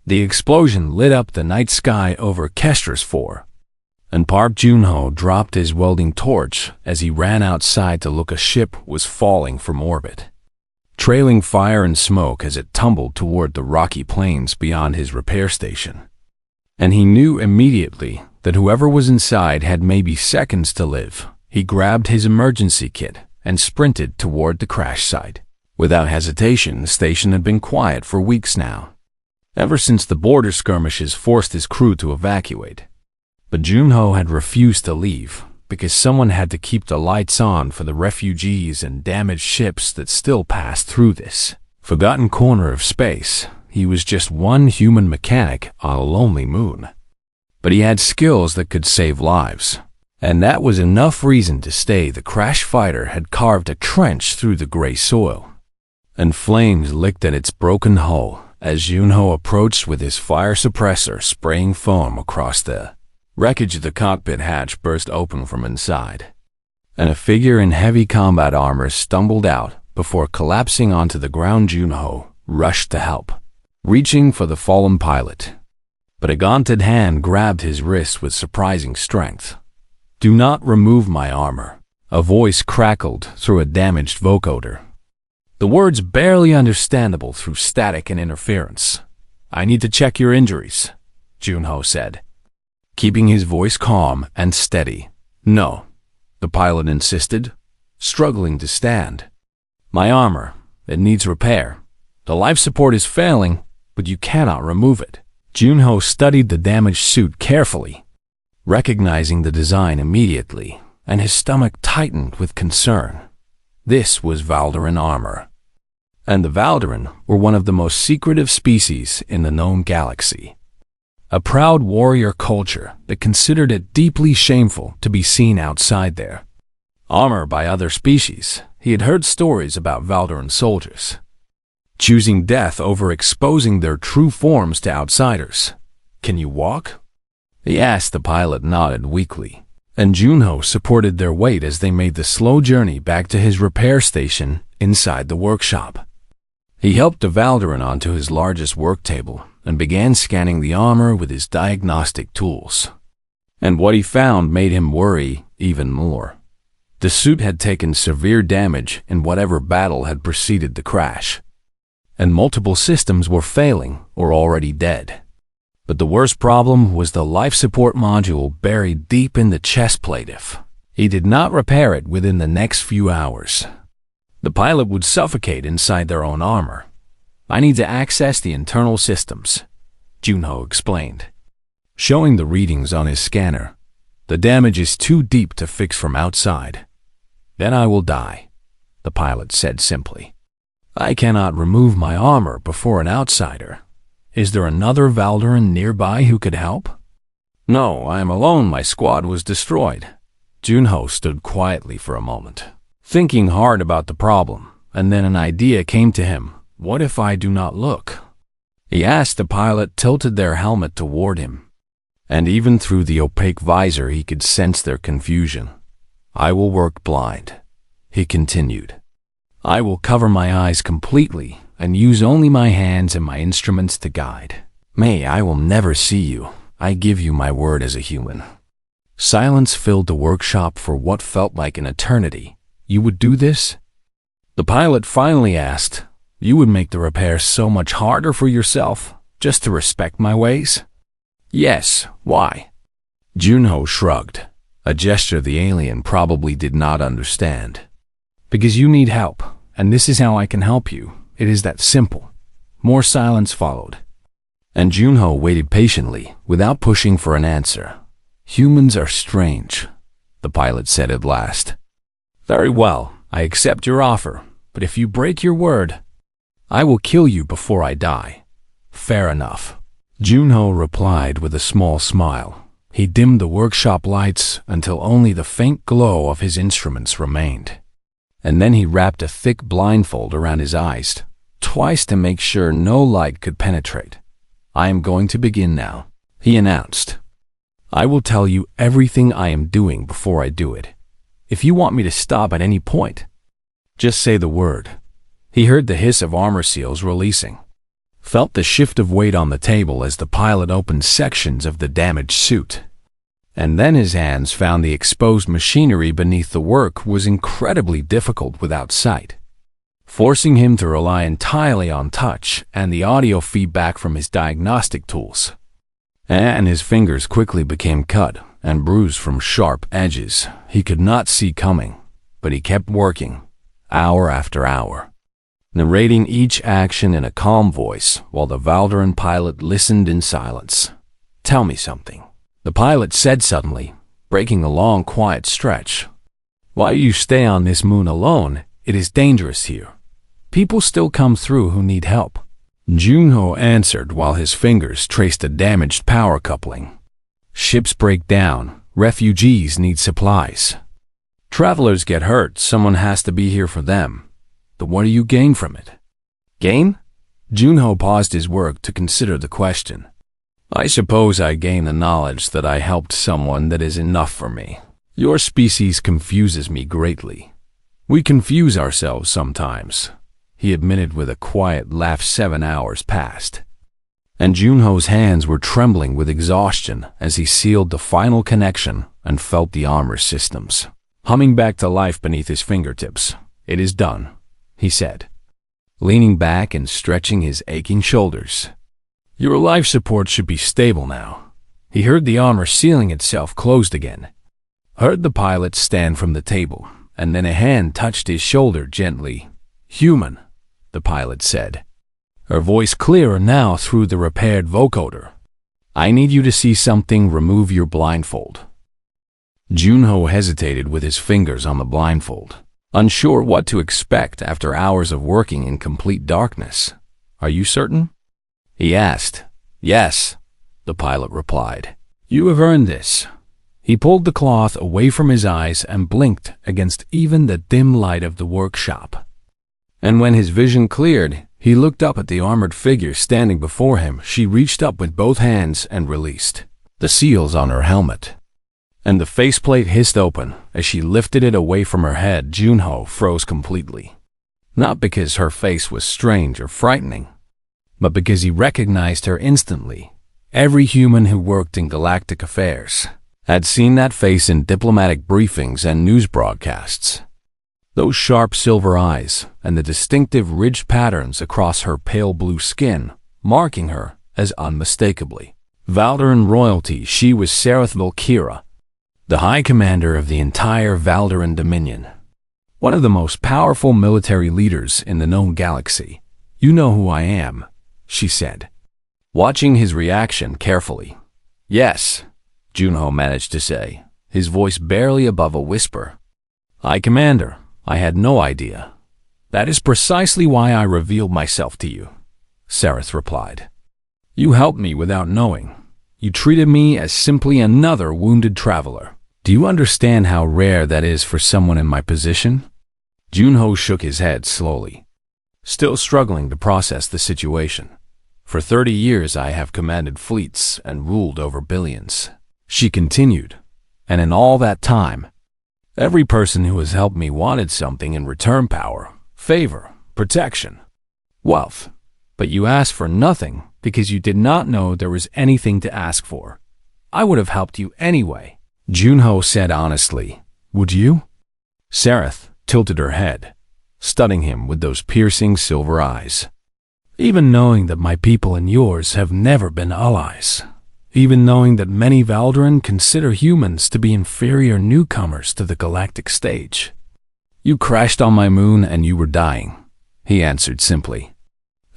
The explosion lit up the night sky over Kestra's 4, and Park Junho dropped his welding torch as he ran outside to look. A ship was falling from orbit, trailing fire and smoke as it tumbled toward the rocky plains beyond his repair station. And he knew immediately that whoever was inside had maybe seconds to live. He grabbed his emergency kit and sprinted toward the crash site. Without hesitation, the station had been quiet for weeks now, ever since the border skirmishes forced his crew to evacuate. But Junho had refused to leave because someone had to keep the lights on for the refugees and damaged ships that still passed through this forgotten corner of space. He was just one human mechanic on a lonely moon. But he had skills that could save lives, and that was enough reason to stay. The crash fighter had carved a trench through the gray soil, and flames licked at its broken hull as Junho approached with his fire suppressor, spraying foam across the wreckage. The cockpit hatch burst open from inside, and a figure in heavy combat armor stumbled out before collapsing onto the ground. Junho rushed to help, reaching for the fallen pilot, but a gauntlet hand grabbed his wrist with surprising strength. "Do not remove my armor," a voice crackled through a damaged vocoder, the words barely understandable through static and interference. "I need to check your injuries," Junho said, keeping his voice calm and steady. "No," the pilot insisted, struggling to stand. "My armor, it needs repair. The life support is failing, but you cannot remove it." Junho studied the damaged suit carefully, recognizing the design immediately, and his stomach tightened with concern. This was Valdaran armor, and the Valdaran were one of the most secretive species in the known galaxy. A proud warrior culture that considered it deeply shameful to be seen outside their armor by other species. He had heard stories about Valdaran soldiers choosing death over exposing their true forms to outsiders. "Can you walk?" he asked. The pilot nodded weakly, and Junho supported their weight as they made the slow journey back to his repair station inside the workshop. He helped the Valdaran onto his largest work table and began scanning the armor with his diagnostic tools. And what he found made him worry even more. The suit had taken severe damage in whatever battle had preceded the crash, and multiple systems were failing or already dead. But the worst problem was the life support module buried deep in the chest plate. If he did not repair it within the next few hours, the pilot would suffocate inside their own armor. "I need to access the internal systems," Junho explained, showing the readings on his scanner. "The damage is too deep to fix from outside." "Then I will die," the pilot said simply. "I cannot remove my armor before an outsider. Is there another Valdaran nearby who could help?" "No, I am alone. My squad was destroyed." Junho stood quietly for a moment, thinking hard about the problem, and then an idea came to him. "What if I do not look?" he asked. The pilot tilted their helmet toward him, and even through the opaque visor he could sense their confusion. "I will work blind," he continued. "I will cover my eyes completely and use only my hands and my instruments to guide. I will never see you. I give you my word as a human." Silence filled the workshop for what felt like an eternity. "You would do this?" the pilot finally asked. "You would make the repairs so much harder for yourself, just to respect my ways?" "Yes, why?" Junho shrugged, a gesture the alien probably did not understand. "Because you need help, and this is how I can help you. It is that simple." More silence followed, and Junho waited patiently without pushing for an answer. "Humans are strange," the pilot said at last. "Very well, I accept your offer, but if you break your word, I will kill you before I die." "Fair enough," Junho replied with a small smile. He dimmed the workshop lights until only the faint glow of his instruments remained, and then he wrapped a thick blindfold around his eyes, twice to make sure no light could penetrate. "I am going to begin now," he announced. "I will tell you everything I am doing before I do it. If you want me to stop at any point, just say the word." He heard the hiss of armor seals releasing, felt the shift of weight on the table as the pilot opened sections of the damaged suit. And then his hands found the exposed machinery beneath. The work was incredibly difficult without sight, forcing him to rely entirely on touch and the audio feedback from his diagnostic tools. And his fingers quickly became cut and bruised from sharp edges he could not see coming, but he kept working, hour after hour, narrating each action in a calm voice while the Valderan pilot listened in silence. "Tell me something," the pilot said suddenly, breaking a long, quiet stretch. "Why you stay on this moon alone? It is dangerous here. People still come through who need help." Junho answered while his fingers traced a damaged power coupling. "Ships break down. Refugees need supplies. Travelers get hurt. Someone has to be here for them. But what do you gain from it?" "Gain?" Junho paused his work to consider the question. "I suppose I gain the knowledge that I helped someone. That is enough for me. Your species confuses me greatly. We confuse ourselves sometimes," he admitted with a quiet laugh. 7 hours passed, and Junho's hands were trembling with exhaustion as he sealed the final connection and felt the armor systems humming back to life beneath his fingertips. "It is done," he said, leaning back and stretching his aching shoulders. "Your life support should be stable now." He heard the armor sealing itself closed again, heard the pilot stand from the table, and then a hand touched his shoulder gently. "Human," the pilot said, her voice clearer now through the repaired vocoder. "I need you to see something. Remove your blindfold." Junho hesitated with his fingers on the blindfold, unsure what to expect after hours of working in complete darkness. "Are you certain?" he asked. "Yes," the pilot replied. "You have earned this." He pulled the cloth away from his eyes and blinked against even the dim light of the workshop. And when his vision cleared, he looked up at the armored figure standing before him. She reached up with both hands and released the seals on her helmet, and the faceplate hissed open as she lifted it away from her head. Junho froze completely, not because her face was strange or frightening, but because he recognized her instantly. Every human who worked in galactic affairs had seen that face in diplomatic briefings and news broadcasts. Those sharp silver eyes and the distinctive ridged patterns across her pale blue skin, marking her as unmistakably Valderan royalty. She was Sareth Valkyra, the High Commander of the entire Valderan Dominion, one of the most powerful military leaders in the known galaxy. "You know who I am," she said, watching his reaction carefully. "Yes," Junho managed to say, his voice barely above a whisper. "High Commander, I had no idea. That is precisely why I revealed myself to you," Sareth replied. "You helped me without knowing. You treated me as simply another wounded traveler. Do you understand how rare that is for someone in my position?" Junho shook his head slowly, still struggling to process the situation. "For 30 years I have commanded fleets and ruled over billions," she continued, "and in all that time, every person who has helped me wanted something in return: power, favor, protection, wealth. But you asked for nothing because you did not know there was anything to ask for. I would have helped you anyway," Junho said honestly. "Would you?" Sareth tilted her head, studying him with those piercing silver eyes. "Even knowing that my people and yours have never been allies, even knowing that many Valderan consider humans to be inferior newcomers to the galactic stage. You crashed on my moon and you were dying," he answered simply.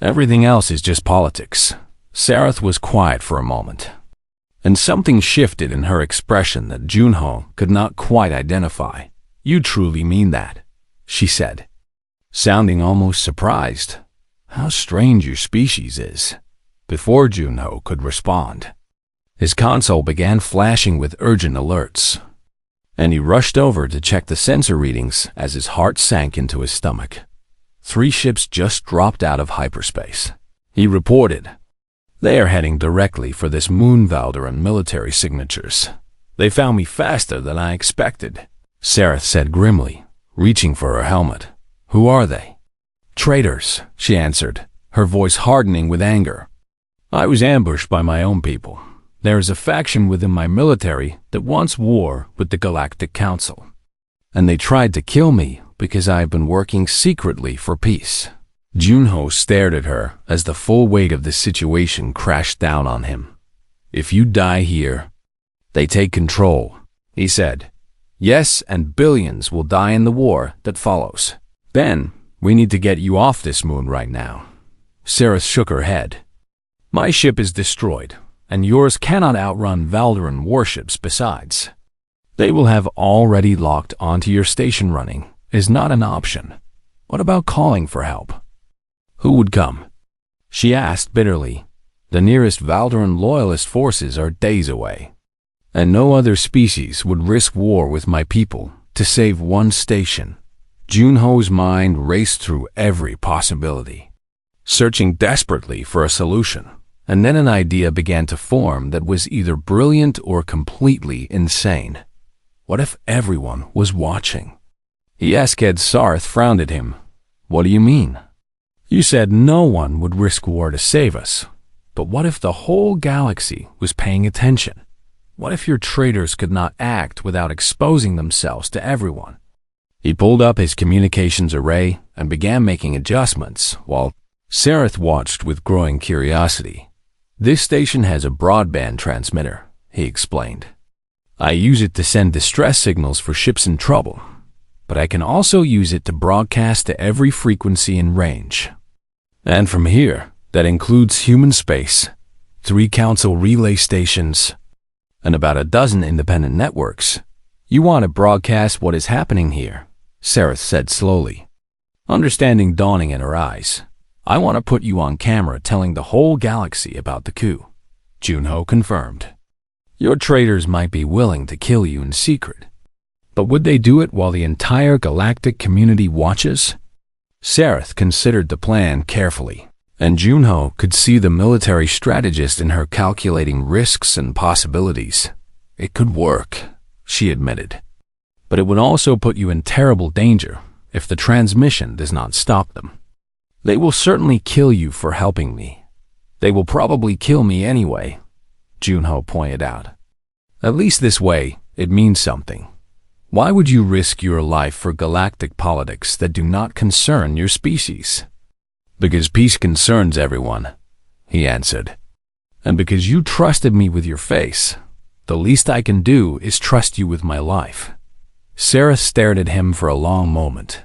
"Everything else is just politics." Sareth was quiet for a moment, and something shifted in her expression that Junho could not quite identify. "You truly mean that?" she said, sounding almost surprised. "How strange your species is." Before Junho could respond, his console began flashing with urgent alerts, and he rushed over to check the sensor readings as his heart sank into his stomach. 3 ships just dropped out of hyperspace, he reported. "They are heading directly for this moon. Valderan military signatures. They found me faster than I expected," Sareth said grimly, reaching for her helmet. "Who are they?" "Traitors," she answered, her voice hardening with anger. "I was ambushed by my own people. There is a faction within my military that wants war with the Galactic Council. And they tried to kill me because I have been working secretly for peace." Junho stared at her as the full weight of the situation crashed down on him. "If you die here, they take control," he said. "Yes, and billions will die in the war that follows. Then, we need to get you off this moon right now." Sarah shook her head. "My ship is destroyed, and yours cannot outrun Valderan warships besides. They will have already locked onto your station. Running is not an option. What about calling for help?" "Who would come?" she asked bitterly. "The nearest Valderan loyalist forces are days away, and no other species would risk war with my people to save one station." Junho's mind raced through every possibility, searching desperately for a solution, and then an idea began to form that was either brilliant or completely insane. What if everyone was watching? Yasked Sarth frowned at him. "What do you mean? You said no one would risk war to save us. But what if the whole galaxy was paying attention? What if your traitors could not act without exposing themselves to everyone?" He pulled up his communications array and began making adjustments, while Sareth watched with growing curiosity. "This station has a broadband transmitter," he explained. "I use it to send distress signals for ships in trouble, but I can also use it to broadcast to every frequency in range. And from here, that includes human space, 3 council relay stations, and about a dozen independent networks. You want to broadcast what is happening here," Sareth said slowly, understanding dawning in her eyes. "I want to put you on camera telling the whole galaxy about the coup," Junho confirmed. "Your traitors might be willing to kill you in secret, but would they do it while the entire galactic community watches?" Sareth considered the plan carefully, and Junho could see the military strategist in her calculating risks and possibilities. "It could work," she admitted, "but it would also put you in terrible danger if the transmission does not stop them. They will certainly kill you for helping me. They will probably kill me anyway," Junho pointed out. "At least this way, it means something. Why would you risk your life for galactic politics that do not concern your species?" "Because peace concerns everyone," he answered. "And because you trusted me with your face. The least I can do is trust you with my life." Sarah stared at him for a long moment,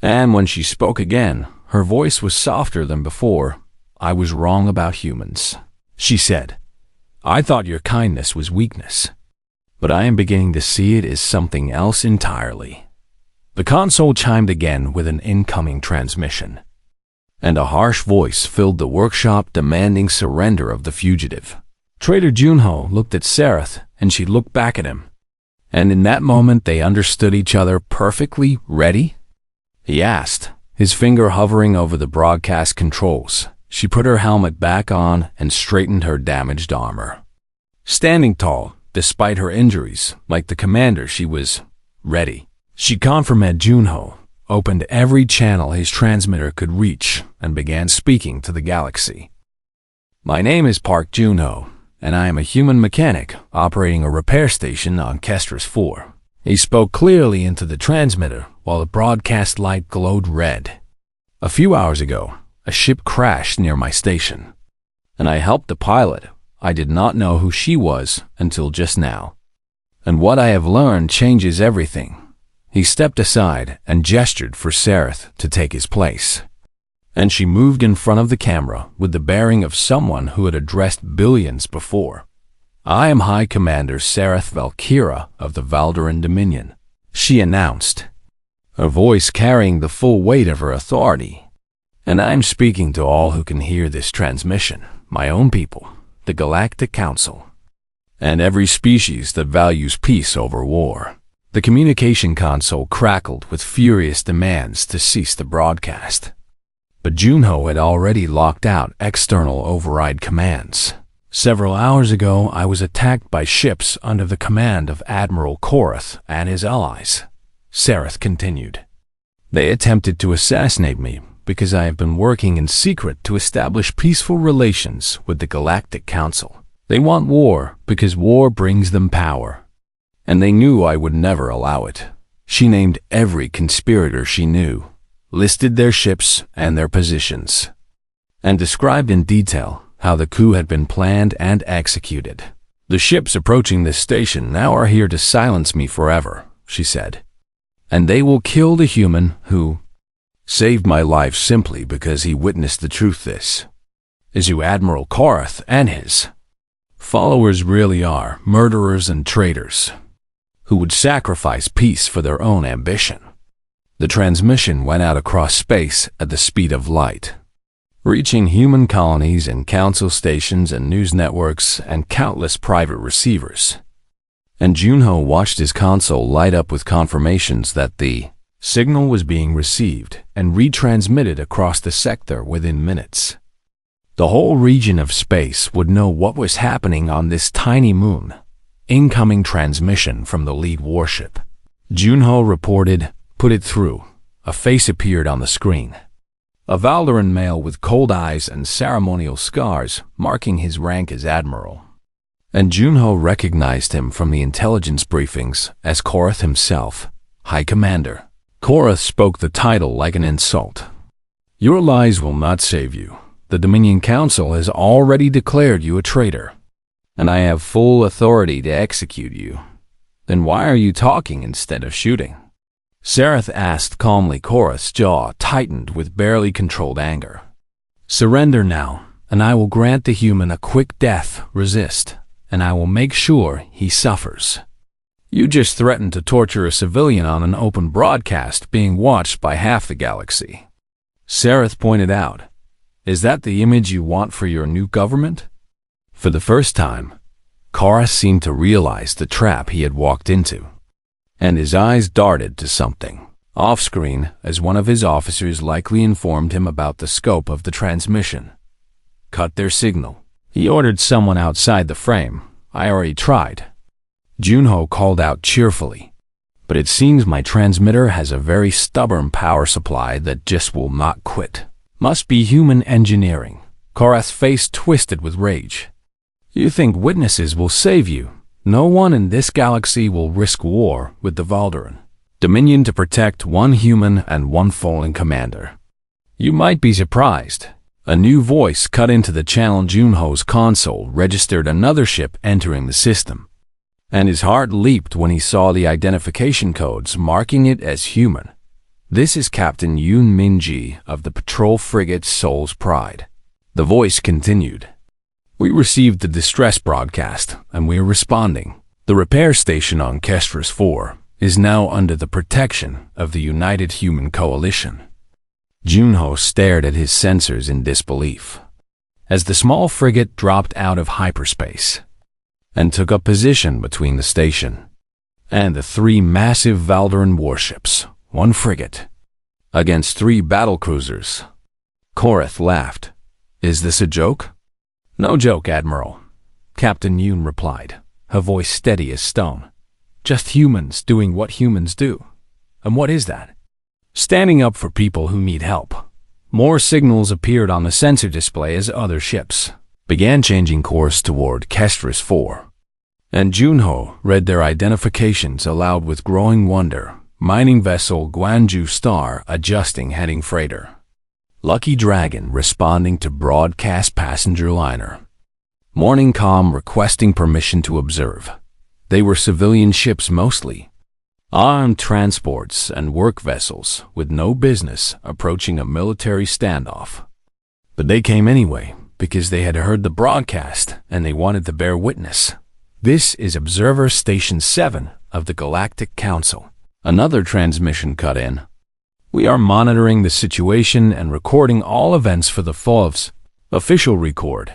and when she spoke again, her voice was softer than before. "I was wrong about humans," she said. "I thought your kindness was weakness, but I am beginning to see it as something else entirely." The console chimed again with an incoming transmission, and a harsh voice filled the workshop demanding surrender of the fugitive. Traitor Junho looked at Sareth, and she looked back at him. And in that moment they understood each other perfectly. "Ready?" he asked, his finger hovering over the broadcast controls. She put her helmet back on and straightened her damaged armor. Standing tall, despite her injuries, like the commander, she was ready. She confirmed Junho, opened every channel his transmitter could reach, and began speaking to the galaxy. "My name is Park Junho, and I am a human mechanic operating a repair station on Kestris 4. He spoke clearly into the transmitter while the broadcast light glowed red. "A few hours ago, a ship crashed near my station, and I helped the pilot. I did not know who she was until just now. And what I have learned changes everything." He stepped aside and gestured for Sareth to take his place, and she moved in front of the camera with the bearing of someone who had addressed billions before. "I am High Commander Sareth Valkyra of the Valderan Dominion," she announced, her voice carrying the full weight of her authority. "And I'm speaking to all who can hear this transmission, my own people, the Galactic Council, and every species that values peace over war." The communication console crackled with furious demands to cease the broadcast. But Junho had already locked out external override commands. "Several hours ago, I was attacked by ships under the command of Admiral Korath and his allies," Sareth continued. "They attempted to assassinate me, because I have been working in secret to establish peaceful relations with the Galactic Council. They want war because war brings them power. And they knew I would never allow it. She named every conspirator she knew, listed their ships and their positions, and described in detail how the coup had been planned and executed. The ships approaching this station now are here to silence me forever, she said. And they will kill the human who saved my life simply because he witnessed the truth. This is who Admiral Korath and his followers really are, murderers and traitors, who would sacrifice peace for their own ambition. The transmission went out across space at the speed of light, reaching human colonies and council stations and news networks and countless private receivers. And Junho watched his console light up with confirmations that the signal was being received and retransmitted across the sector within minutes. The whole region of space would know what was happening on this tiny moon. Incoming transmission from the lead warship. Junho reported, "Put it through." A face appeared on the screen. A Valdaran male with cold eyes and ceremonial scars, marking his rank as admiral. And Junho recognized him from the intelligence briefings as Korath himself, High Commander. Korath spoke the title like an insult. "Your lies will not save you. The Dominion Council has already declared you a traitor, and I have full authority to execute you. Then why are you talking instead of shooting?" Sareth asked calmly. Korath's jaw tightened with barely controlled anger. "Surrender now, and I will grant the human a quick death. Resist, and I will make sure he suffers. You just threatened to torture a civilian on an open broadcast being watched by half the galaxy." Sareth pointed out, "Is that the image you want for your new government?" For the first time, Korath seemed to realize the trap he had walked into, and his eyes darted to something off-screen as one of his officers likely informed him about the scope of the transmission. "Cut their signal." He ordered someone outside the frame. "I already tried." Junho called out cheerfully, "But it seems my transmitter has a very stubborn power supply that just will not quit. Must be human engineering." Korath's face twisted with rage. "You think witnesses will save you? No one in this galaxy will risk war with the Valdaran Dominion to protect one human and one fallen commander. You might be surprised." A new voice cut into the channel. Junho's console registered another ship entering the system, and his heart leaped when he saw the identification codes marking it as human. "This is Captain Yoon Min-ji of the patrol frigate Soul's Pride." The voice continued. "We received the distress broadcast, and we are responding. The repair station on Kestris 4 is now under the protection of the United Human Coalition." Junho stared at his sensors in disbelief as the small frigate dropped out of hyperspace and took up position between the station and the three massive Valdaran warships, one frigate against three battlecruisers. Korath laughed. "Is this a joke?" "No joke, Admiral," Captain Yoon replied, her voice steady as stone. "Just humans doing what humans do. And what is that? Standing up for people who need help." More signals appeared on the sensor display as other ships began changing course toward Kestris 4. And Junho read their identifications aloud with growing wonder. Mining vessel Guanju Star adjusting heading freighter. Lucky Dragon responding to broadcast passenger liner. Morning Calm requesting permission to observe. They were civilian ships mostly. Armed transports and work vessels with no business approaching a military standoff. But they came anyway because they had heard the broadcast and they wanted to bear witness. "This is Observer Station 7 of the Galactic Council." Another transmission cut in. "We are monitoring the situation and recording all events for the FOV's official record.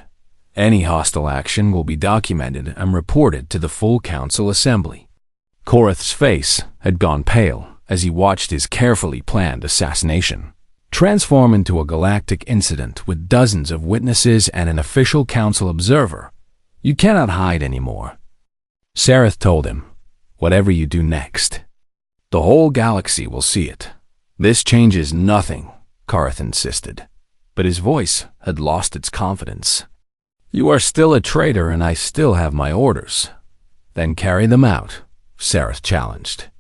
Any hostile action will be documented and reported to the full Council Assembly." Korath's face had gone pale as he watched his carefully planned assassination transform into a galactic incident with dozens of witnesses and an official council observer. "You cannot hide anymore," Sareth told him. "Whatever you do next, the whole galaxy will see it. This changes nothing." Karth insisted, but his voice had lost its confidence. "You are still a traitor and I still have my orders." "Then carry them out," Sareth challenged.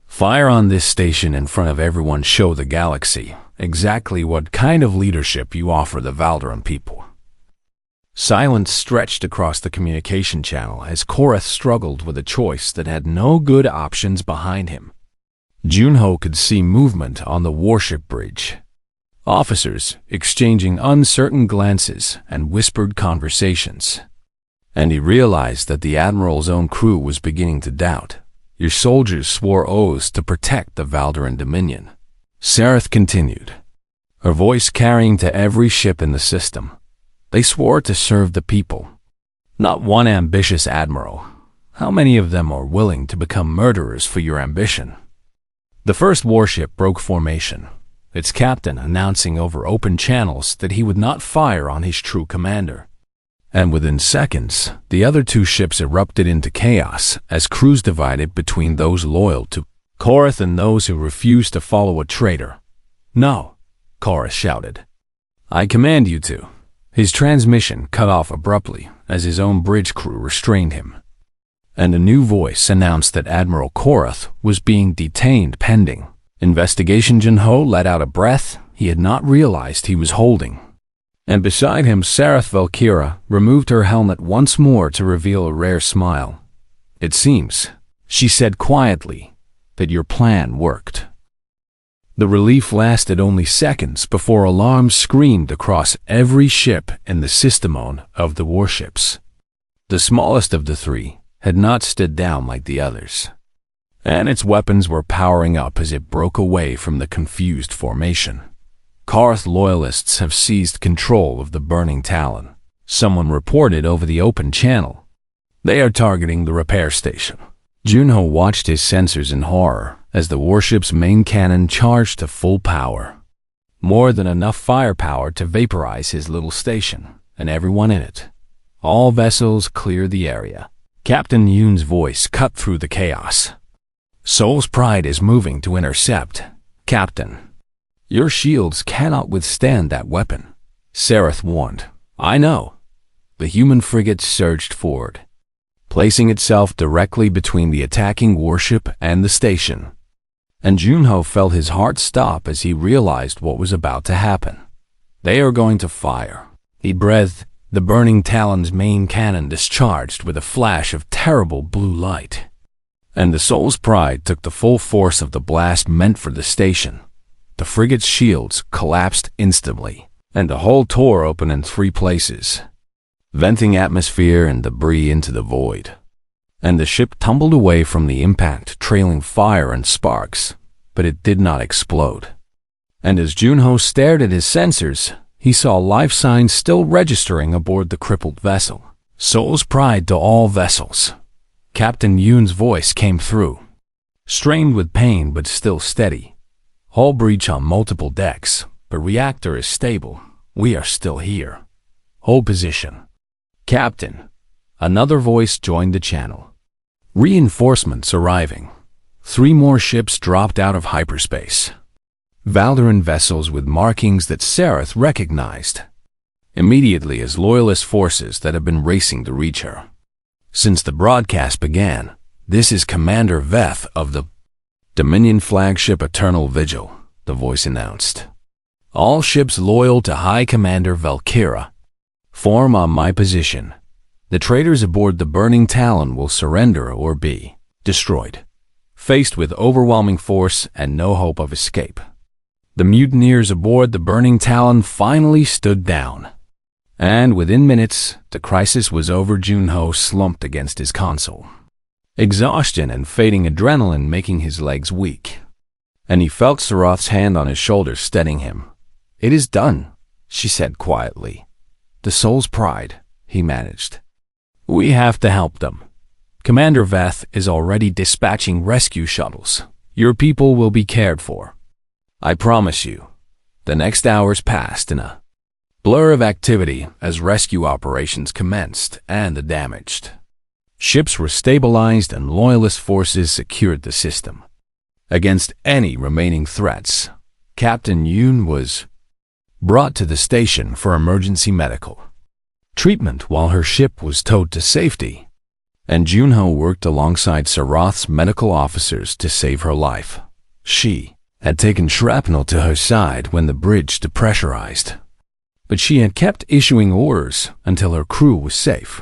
"Fire on this station in front of everyone. Show the galaxy exactly what kind of leadership you offer the Valderan people." Silence stretched across the communication channel as Korath struggled with a choice that had no good options behind him. Junho could see movement on the warship bridge. Officers exchanging uncertain glances and whispered conversations. And he realized that the Admiral's own crew was beginning to doubt. "Your soldiers swore oaths to protect the Valderan Dominion," Sareth continued, her voice carrying to every ship in the system. "They swore to serve the people, not one ambitious admiral. How many of them are willing to become murderers for your ambition?" The first warship broke formation, its captain announcing over open channels that he would not fire on his true commander. And within seconds, the other two ships erupted into chaos as crews divided between those loyal to Korath and those who refused to follow a traitor. "No," Korath shouted. "I command you to." His transmission cut off abruptly as his own bridge crew restrained him. And a new voice announced that Admiral Korath was being detained pending investigation. Junho let out a breath he had not realized he was holding. And beside him, Sareth Valkyra removed her helmet once more to reveal a rare smile. "It seems," she said quietly, "that your plan worked." The relief lasted only seconds before alarms screamed across every ship in the systemon of the warships. The smallest of the three had not stood down like the others, and its weapons were powering up as it broke away from the confused formation. Karth loyalists have seized control of the Burning Talon, someone reported over the open channel. "They are targeting the repair station." Junho watched his sensors in horror as the warship's main cannon charged to full power. More than enough firepower to vaporize his little station and everyone in it. "All vessels clear the area." Captain Yoon's voice cut through the chaos. "Soul's Pride is moving to intercept, Captain. Your shields cannot withstand that weapon," Sareth warned. "I know." The human frigate surged forward, placing itself directly between the attacking warship and the station. And Junho felt his heart stop as he realized what was about to happen. "They are going to fire." He breathed. The Burning Talon's main cannon discharged with a flash of terrible blue light. And the Soul's Pride took the full force of the blast meant for the station. The frigate's shields collapsed instantly, and the hull tore open in 3 places, venting atmosphere and debris into the void. And the ship tumbled away from the impact, trailing fire and sparks, but it did not explode. And as Junho stared at his sensors, he saw life signs still registering aboard the crippled vessel. "Soul's Pride to all vessels." Captain Yoon's voice came through, strained with pain but still steady. "Hull breach on multiple decks, but reactor is stable. We are still here. Hold position." "Captain," another voice joined the channel. "Reinforcements arriving." 3 more ships dropped out of hyperspace. Valderan vessels with markings that Sareth recognized immediately as loyalist forces that have been racing to reach her. Since the broadcast began, "This is Commander Veth of the Dominion flagship Eternal Vigil," the voice announced. "All ships loyal to High Commander Valkyra form on my position. The traitors aboard the Burning Talon will surrender or be destroyed, faced with overwhelming force and no hope of escape." The mutineers aboard the Burning Talon finally stood down. And within minutes, the crisis was over. Junho slumped against his console, exhaustion and fading adrenaline making his legs weak. And he felt Saroth's hand on his shoulder steadying him. "It is done," she said quietly. "The Soul's Pride," he managed. "We have to help them. Commander Veth is already dispatching rescue shuttles. Your people will be cared for. I promise you." The next hours passed in a blur of activity as rescue operations commenced and the damaged ships were stabilized and loyalist forces secured the system. Against any remaining threats, Captain Yoon was brought to the station for emergency medical treatment while her ship was towed to safety, and Junho worked alongside Saroth's medical officers to save her life. She had taken shrapnel to her side when the bridge depressurized, but she had kept issuing orders until her crew was safe,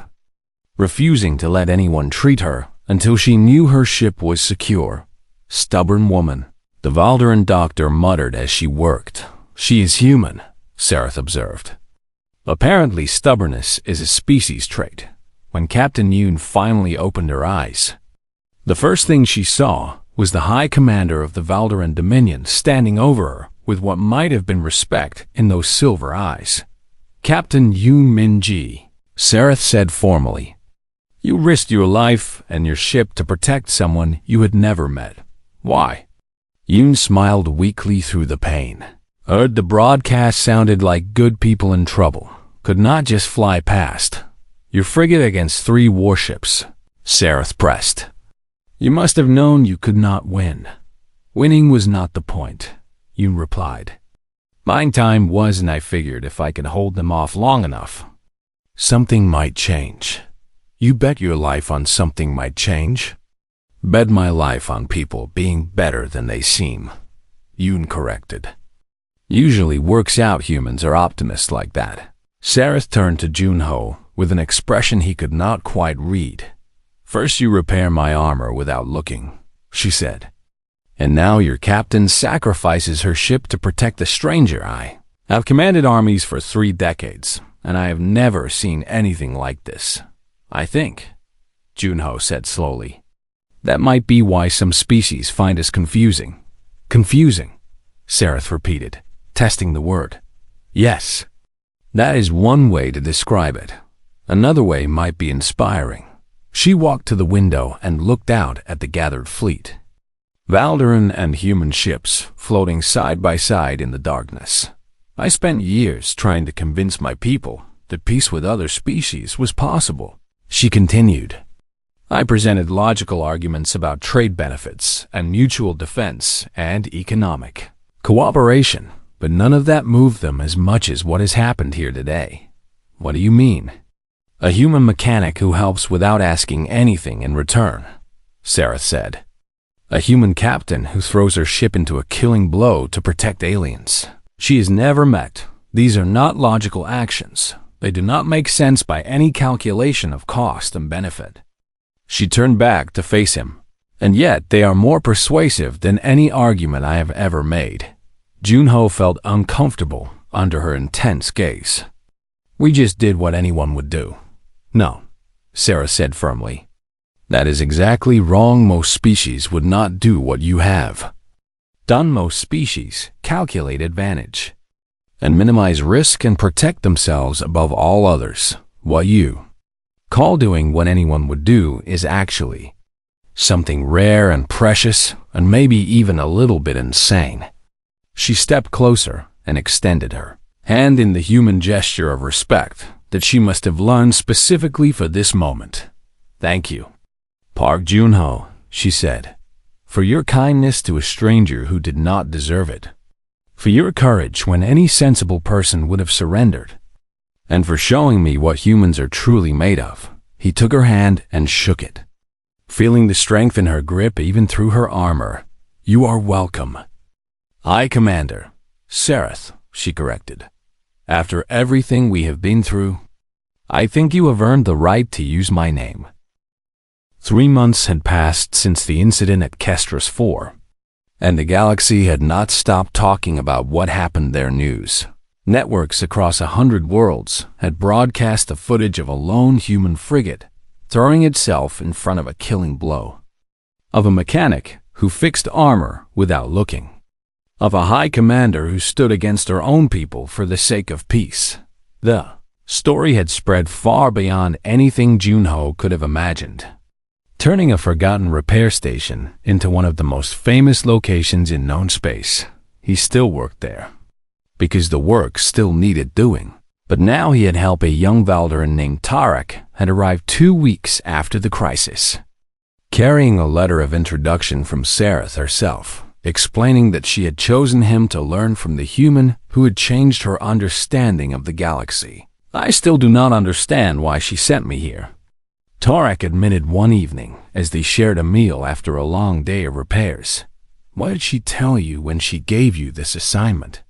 refusing to let anyone treat her until she knew her ship was secure. Stubborn woman, the Valderan doctor muttered as she worked. She is human, Saroth observed. Apparently stubbornness is a species trait. When Captain Yoon finally opened her eyes, the first thing she saw was the High Commander of the Valderan Dominion standing over her with what might have been respect in those silver eyes. Captain Yoon Min-ji, Saroth said formally. You risked your life and your ship to protect someone you had never met. Why? Yoon smiled weakly through the pain. Heard the broadcast sounded like good people in trouble could not just fly past. Your frigate against 3 warships, Saroth pressed. You must have known you could not win. Winning was not the point, Yoon replied. Buying time was, and I figured if I could hold them off long enough, something might change. You bet your life on something might change? Bet my life on people being better than they seem, Yoon corrected. Usually works out humans are optimists like that. Saroth turned to Junho with an expression he could not quite read. First you repair my armor without looking, she said. And now your captain sacrifices her ship to protect a stranger. I have commanded armies for 3 decades, and I have never seen anything like this. I think, Junho said slowly. That might be why some species find us confusing. Confusing, Saroth repeated, testing the word. Yes, that is one way to describe it. Another way might be inspiring. She walked to the window and looked out at the gathered fleet. Valderan and human ships floating side by side in the darkness. I spent years trying to convince my people that peace with other species was possible, she continued. I presented logical arguments about trade benefits and mutual defense and economic cooperation, but none of that moved them as much as what has happened here today. What do you mean? A human mechanic who helps without asking anything in return, Saroth said. A human captain who throws her ship into a killing blow to protect aliens she has never met. These are not logical actions. They do not make sense by any calculation of cost and benefit. She turned back to face him, and yet they are more persuasive than any argument I have ever made. Junho felt uncomfortable under her intense gaze. We just did what anyone would do. No, Saroth said firmly. That is exactly wrong. Most species would not do what you have done. Most species calculate advantage and minimize risk and protect themselves above all others. What you call doing what anyone would do is actually something rare and precious and maybe even a little bit insane. She stepped closer and extended her hand in the human gesture of respect that she must have learned specifically for this moment. Thank you, Park Junho, she said, for your kindness to a stranger who did not deserve it, for your courage when any sensible person would have surrendered, and for showing me what humans are truly made of. He took her hand and shook it, feeling the strength in her grip even through her armor. You are welcome. I, Commander. Saroth, she corrected. After everything we have been through, I think you have earned the right to use my name. 3 months had passed since the incident at Kestris 4, and the galaxy had not stopped talking about what happened there. News networks across 100 worlds had broadcast the footage of a lone human frigate throwing itself in front of a killing blow, of a mechanic who fixed armor without looking, of a high commander who stood against her own people for the sake of peace. The story had spread far beyond anything Junho could have imagined, turning a forgotten repair station into one of the most famous locations in known space. He still worked there, because the work still needed doing. But now he had helped a young Valderan named Tarek had arrived 2 weeks after the crisis, carrying a letter of introduction from Saroth herself. explaining that she had chosen him to learn from the human who had changed her understanding of the galaxy. I still do not understand why she sent me here, Tarek admitted one evening as they shared a meal after a long day of repairs. What did she tell you when she gave you this assignment?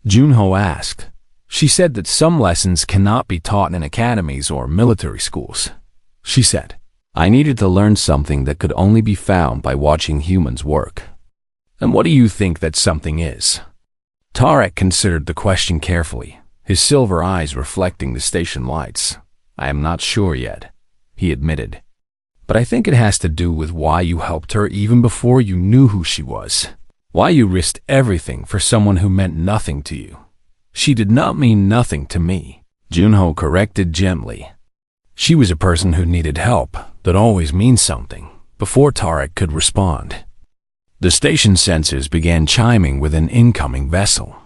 Junho asked. She said that some lessons cannot be taught in academies or military schools. She said, I needed to learn something that could only be found by watching humans work. And what do you think that something is? Tarek considered the question carefully, his silver eyes reflecting the station lights. I am not sure yet, he admitted. But I think it has to do with why you helped her even before you knew who she was. Why you risked everything for someone who meant nothing to you. She did not mean nothing to me, Junho corrected gently. She was a person who needed help that always means something, before Tarek could respond. The station sensors began chiming with an incoming vessel,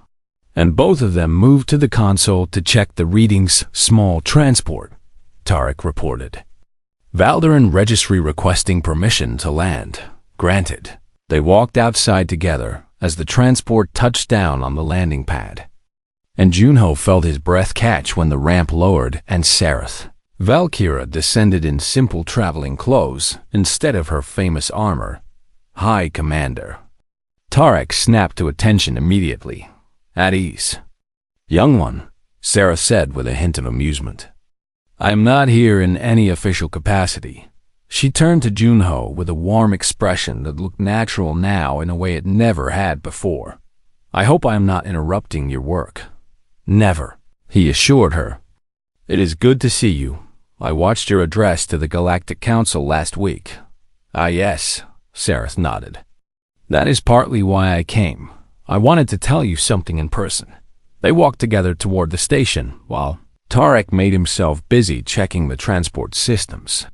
and both of them moved to the console to check the readings. Small transport, Tarek reported. Valderan registry requesting permission to land. Granted. They walked outside together as the transport touched down on the landing pad. And Junho felt his breath catch when the ramp lowered and Sareth, Valkyra, descended in simple traveling clothes instead of her famous armor. High Commander. Tarek snapped to attention immediately. At ease. Young one, Sarah said with a hint of amusement. I am not here in any official capacity. She turned to Junho with a warm expression that looked natural now in a way it never had before. I hope I am not interrupting your work. Never, he assured her. It is good to see you. I watched your address to the Galactic Council last week. Ah yes, Sareth nodded. That is partly why I came. I wanted to tell you something in person. They walked together toward the station while Tarek made himself busy checking the transport systems.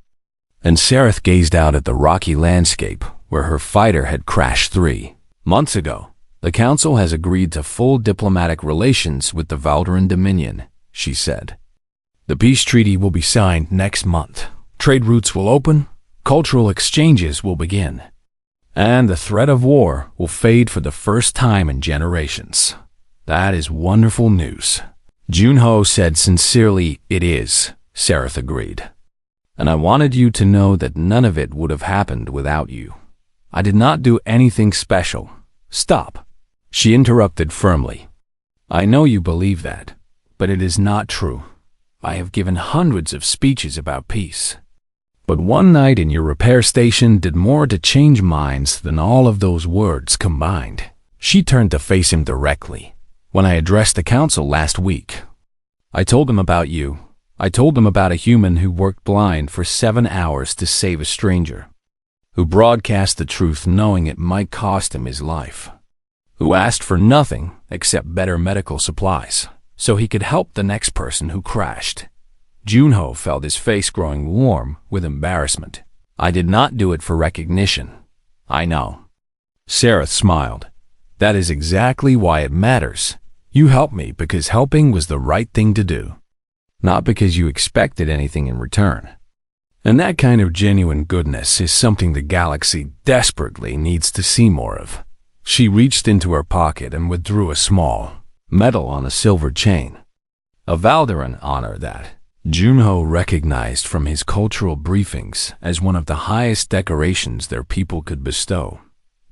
And Sareth gazed out at the rocky landscape where her fighter had crashed 3 months ago. The Council has agreed to full diplomatic relations with the Valderan Dominion, she said. The peace treaty will be signed next month. Trade routes will open, cultural exchanges will begin, and the threat of war will fade for the first time in generations. That is wonderful news. Junho said sincerely, it is, Sareth agreed. And I wanted you to know that none of it would have happened without you. I did not do anything special. Stop, she interrupted firmly. I know you believe that, but it is not true. I have given hundreds of speeches about peace. But one night in your repair station did more to change minds than all of those words combined. She turned to face him directly. When I addressed the Council last week, I told them about you. I told them about a human who worked blind for 7 hours to save a stranger, who broadcast the truth knowing it might cost him his life, who asked for nothing except better medical supplies so he could help the next person who crashed. Junho felt his face growing warm with embarrassment. I did not do it for recognition. I know. Sareth smiled. That is exactly why it matters. You helped me because helping was the right thing to do, not because you expected anything in return. And that kind of genuine goodness is something the galaxy desperately needs to see more of. She reached into her pocket and withdrew a small, medal on a silver chain. A Valderan honor that Junho recognized from his cultural briefings as one of the highest decorations their people could bestow.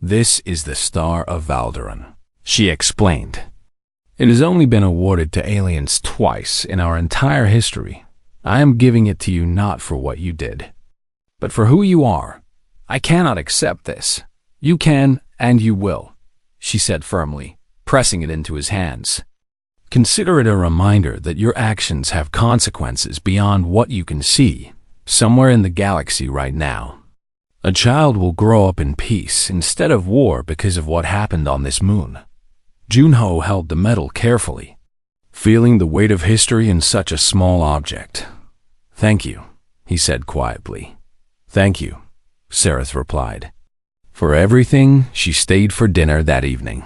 This is the Star of Valderan, she explained. It has only been awarded to aliens twice in our entire history. I am giving it to you not for what you did, but for who you are. I cannot accept this. You can and you will, she said firmly, pressing it into his hands. Consider it a reminder that your actions have consequences beyond what you can see, somewhere in the galaxy right now. A child will grow up in peace instead of war because of what happened on this moon. Junho held the medal carefully, feeling the weight of history in such a small object. Thank you, he said quietly. Thank you, Sareth replied. For everything, she stayed for dinner that evening,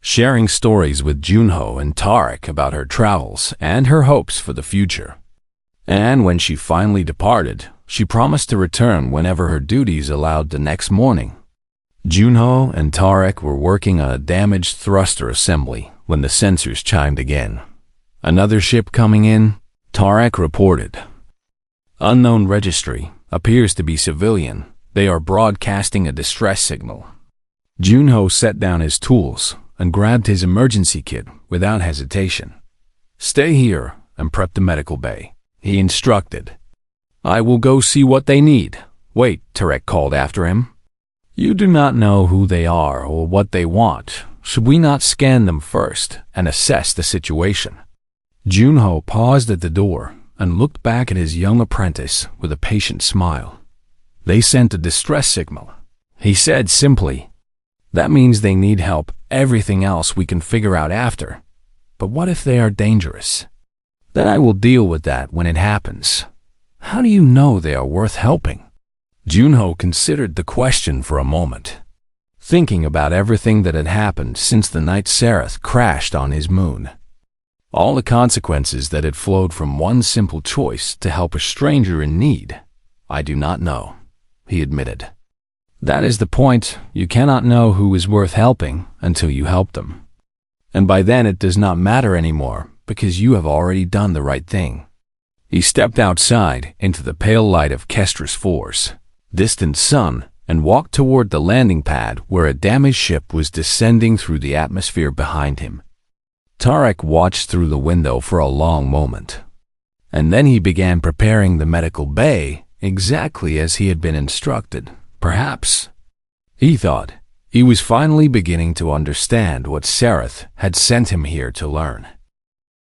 sharing stories with Junho and Tarek about her travels and her hopes for the future. And when she finally departed, she promised to return whenever her duties allowed the next morning. Junho and Tarek were working on a damaged thruster assembly when the sensors chimed again. Another ship coming in, Tarek reported. Unknown registry, appears to be civilian. They are broadcasting a distress signal. Junho set down his tools and grabbed his emergency kit without hesitation. Stay here and prep the medical bay, he instructed. I will go see what they need. Wait, Tarek called after him. You do not know who they are or what they want. Should we not scan them first and assess the situation? Junho paused at the door and looked back at his young apprentice with a patient smile. They sent a distress signal. He said simply, that means they need help. Everything else we can figure out after. But what if they are dangerous? Then I will deal with that when it happens. How do you know they are worth helping? Junho considered the question for a moment, thinking about everything that had happened since the night Sarath crashed on his moon. All the consequences that had flowed from one simple choice to help a stranger in need. I do not know, he admitted. That is the point. You cannot know who is worth helping until you help them. And by then it does not matter anymore because you have already done the right thing. He stepped outside into the pale light of Kestra's Force, distant sun, and walked toward the landing pad where a damaged ship was descending through the atmosphere behind him. Tarek watched through the window for a long moment, and then he began preparing the medical bay exactly as he had been instructed. Perhaps, he thought, he was finally beginning to understand what Sarath had sent him here to learn.